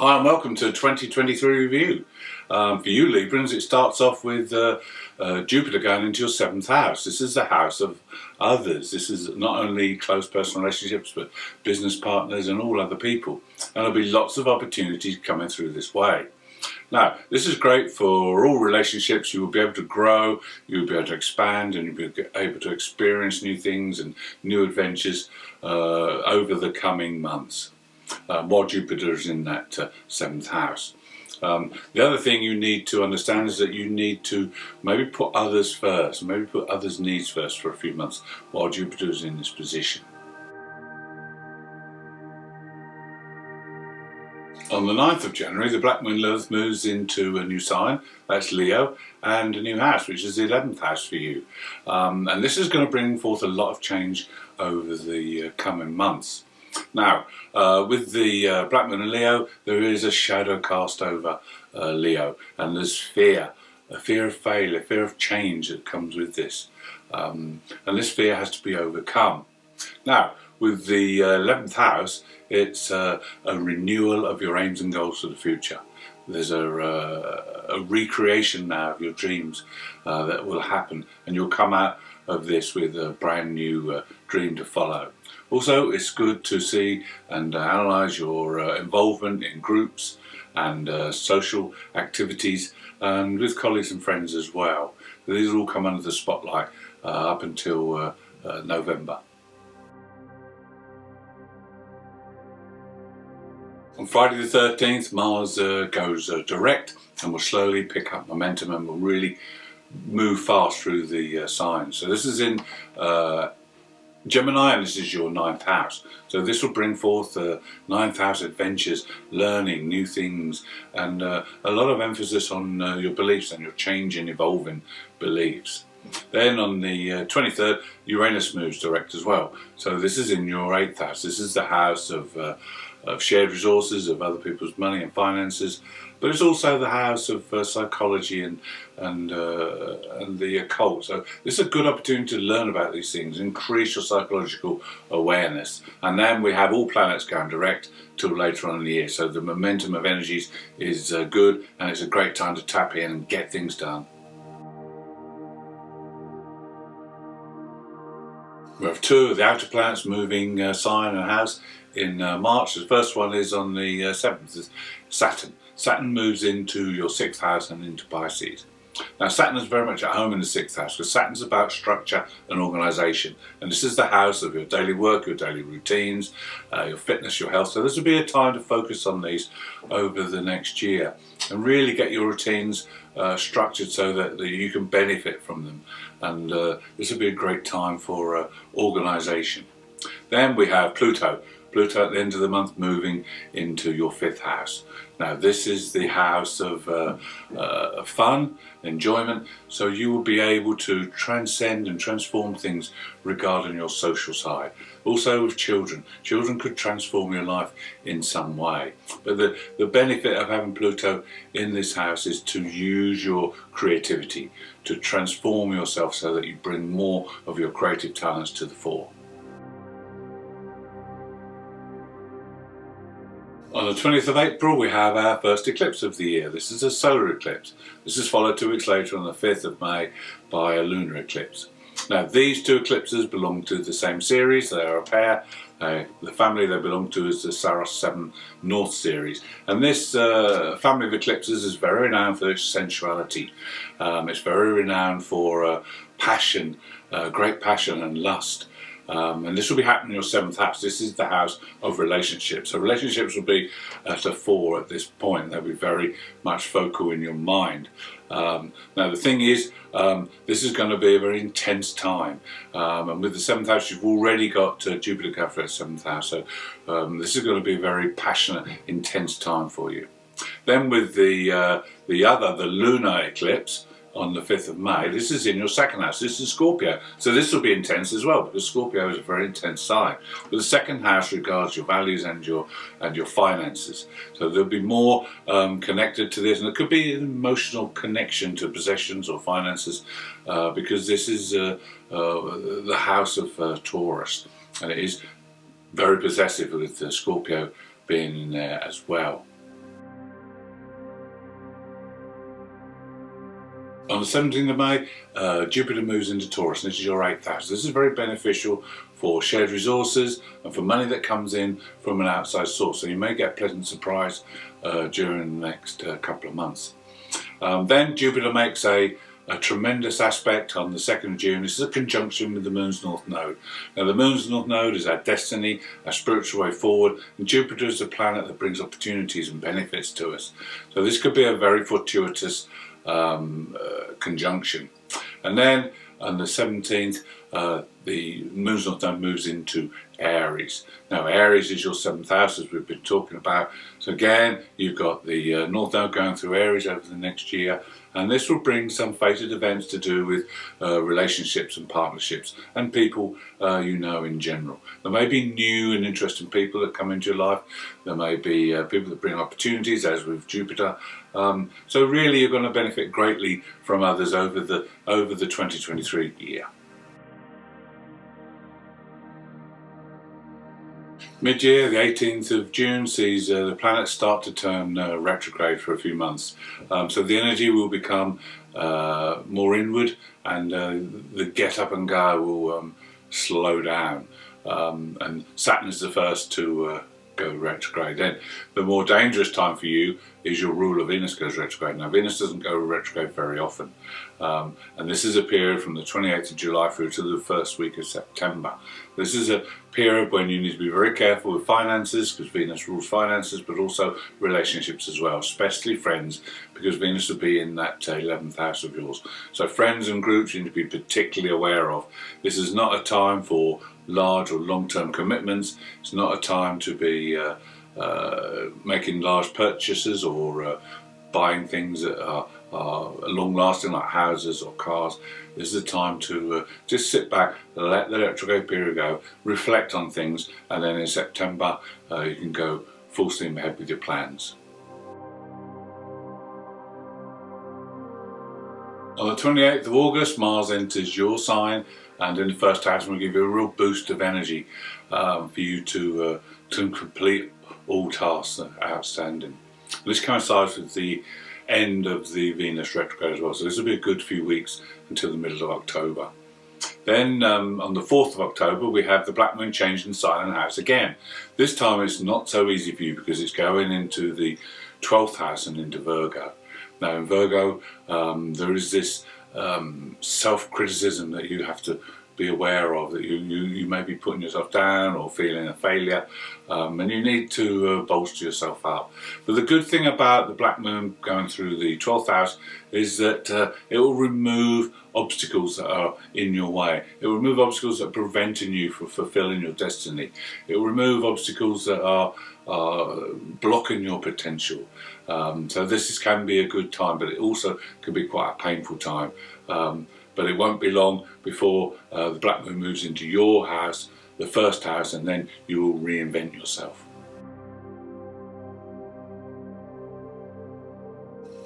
Hi and welcome to 2023 review. For you Librans, it starts off with Jupiter going into your 7th house. This is the house of others. This is not only close personal relationships but business partners and all other people. And there'll be lots of opportunities coming through this way. Now, this is great for all relationships. You will be able to grow, you will be able to expand, and you'll be able to experience new things and new adventures over the coming months. While Jupiter is in that 7th house. The other thing you need to understand is that you need to maybe put others first, maybe put others' needs first for a few months while Jupiter is in this position. On the 9th of January, the Black Moon Lilith moves into a new sign, that's Leo, and a new house, which is the 11th house for you. And this is going to bring forth a lot of change over the coming months. Now, with the Black Moon and Leo, there is a shadow cast over Leo, and there's fear, a fear of failure, fear of change that comes with this. And this fear has to be overcome. Now, with the 11th house, it's a renewal of your aims and goals for the future. There's a recreation now of your dreams that will happen, and you'll come out of this with a brand new dream to follow. Also, it's good to see and analyse your involvement in groups and social activities and with colleagues and friends as well. These all come under the spotlight up until November. On Friday the 13th, Mars goes direct and will slowly pick up momentum and will really move fast through the signs. So this is in Gemini, and this is your 9th house. So this will bring forth 9th house adventures, learning new things, and a lot of emphasis on your beliefs and your change and evolving beliefs. Then on the 23rd, Uranus moves direct as well. So this is in your 8th house. This is the house of shared resources, of other people's money and finances, but it's also the house of psychology and the occult. So this is a good opportunity to learn about these things, increase your psychological awareness. And then we have all planets going direct till later on in the year. So the momentum of energies is good, and it's a great time to tap in and get things done. We have two of the outer planets moving sign and house in March. The first one is on the 7th, is Saturn. Saturn moves into your 6th house and into Pisces. Now Saturn is very much at home in the 6th house because Saturn's about structure and organisation, and this is the house of your daily work, your daily routines, your fitness, your health. So this will be a time to focus on these over the next year and really get your routines structured so that you can benefit from them, and this will be a great time for organisation. Then we have Pluto. Pluto at the end of the month moving into your 5th house. Now this is the house of fun, enjoyment, so you will be able to transcend and transform things regarding your social side. Also with children. Children could transform your life in some way. But the benefit of having Pluto in this house is to use your creativity, to transform yourself so that you bring more of your creative talents to the fore. On the 20th of April, we have our first eclipse of the year. This is a solar eclipse. This is followed 2 weeks later on the 5th of May by a lunar eclipse. Now, these two eclipses belong to the same series. They are a pair. The family they belong to is the Saros 7 North series. And this family of eclipses is very renowned for its sensuality. It's very renowned for passion, great passion and lust. And this will be happening in your 7th house. This is the house of relationships. So relationships will be at a 4 at this point. They'll be very much focal in your mind. Now the thing is, this is going to be a very intense time. And with the 7th house, you've already got Jupiter going for the 7th house. So this is going to be a very passionate, intense time for you. Then with the lunar eclipse, on the 5th of May, this is in your 2nd house. This is Scorpio, so this will be intense as well, because Scorpio is a very intense sign. But the 2nd house regards your values and your finances, so there'll be more connected to this, and it could be an emotional connection to possessions or finances, because this is the house of Taurus, and it is very possessive with Scorpio being in there as well. On the 17th of May, Jupiter moves into Taurus, and this is your 8th house. This is very beneficial for shared resources and for money that comes in from an outside source. So you may get a pleasant surprise during the next couple of months. Then Jupiter makes a tremendous aspect on the 2nd of June. This is a conjunction with the Moon's North Node. Now the Moon's North Node is our destiny, our spiritual way forward, and Jupiter is the planet that brings opportunities and benefits to us. So this could be a very fortuitous conjunction. And then on the 17th, the Moon's North Node moves into Aries. Now Aries is your 7th house, as we've been talking about. So again, you've got the North Node going through Aries over the next year, and this will bring some fated events to do with relationships and partnerships and people you know in general. There may be new and interesting people that come into your life. There may be people that bring opportunities, as with Jupiter. So really you're going to benefit greatly from others over the 2023 year. Mid-year, the 18th of June, sees the planets start to turn retrograde for a few months. So the energy will become more inward, and the get up and go will slow down. And Saturn is the first to go retrograde. Then the more dangerous time for you is your ruler Venus goes retrograde. Now Venus doesn't go retrograde very often, and this is a period from the 28th of July through to the first week of September. This is a period when you need to be very careful with finances, because Venus rules finances, but also relationships as well, especially friends, because Venus will be in that 11th house of yours. So friends and groups you need to be particularly aware of. This is not a time for large or long-term commitments. It's not a time to be making large purchases or buying things that are long-lasting, like houses or cars. This is a time to just sit back, let the retrograde period go, reflect on things, and then in September you can go full steam ahead with your plans. On the 28th of August, Mars enters your sign, and in the first house will give you a real boost of energy for you to complete all tasks that are outstanding. This coincides with the end of the Venus retrograde as well, so this will be a good few weeks until the middle of October. Then on the 4th of October we have the Black Moon changing sign and house again. This time it's not so easy for you because it's going into the 12th house and into Virgo. Now in Virgo there is this self-criticism that you have to be aware of, that you may be putting yourself down or feeling a failure, and you need to bolster yourself up. But the good thing about the Black Moon going through the 12th house is that it will remove obstacles that are in your way. It will remove obstacles that are preventing you from fulfilling your destiny. It will remove obstacles that are blocking your potential. So this can be a good time, but it also can be quite a painful time. But it won't be long before the Black Moon moves into your house, the first house, and then you will reinvent yourself.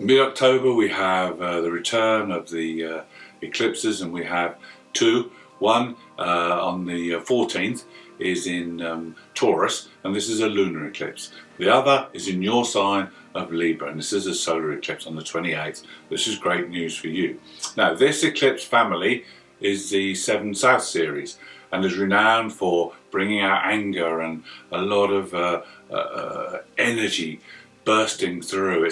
Mid-October we have the return of the eclipses, and we have two. One on the 14th is in Taurus, and this is a lunar eclipse. The other is in your sign of Libra, and this is a solar eclipse on the 28th. This is great news for you. Now this eclipse family is the 7 South series and is renowned for bringing out anger and a lot of energy bursting through.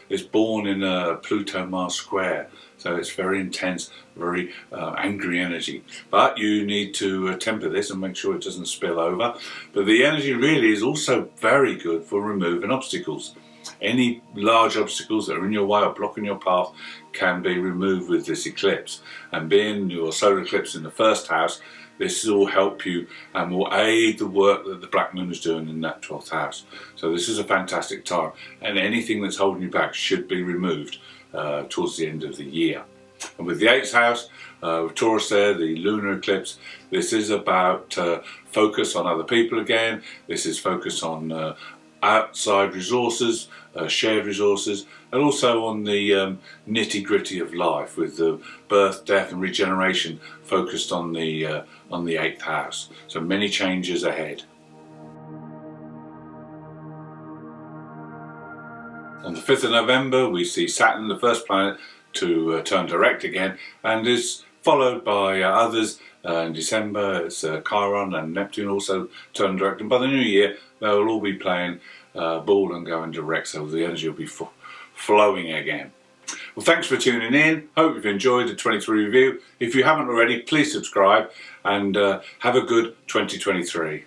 It's born in a Pluto-Mars square, so it's very intense, very angry energy. But you need to temper this and make sure it doesn't spill over. But the energy really is also very good for removing obstacles. Any large obstacles that are in your way or blocking your path can be removed with this eclipse. And being your solar eclipse in the first house, this will help you and will aid the work that the Black Moon is doing in that 12th house. So this is a fantastic time, and anything that's holding you back should be removed towards the end of the year. And with the 8th house, with Taurus there, the lunar eclipse, this is about focus on other people again. This is focus on outside resources, shared resources, and also on the nitty-gritty of life, with the birth, death and regeneration focused on the 8th house. So many changes ahead. On the 5th of November we see Saturn, the first planet, to turn direct again, and is followed by others. In December it's Chiron and Neptune also turn direct, and by the new year they'll all be playing ball and going direct, so the energy will be flowing again. Well, thanks for tuning in. Hope you've enjoyed the 23 review. If you haven't already, please subscribe and have a good 2023.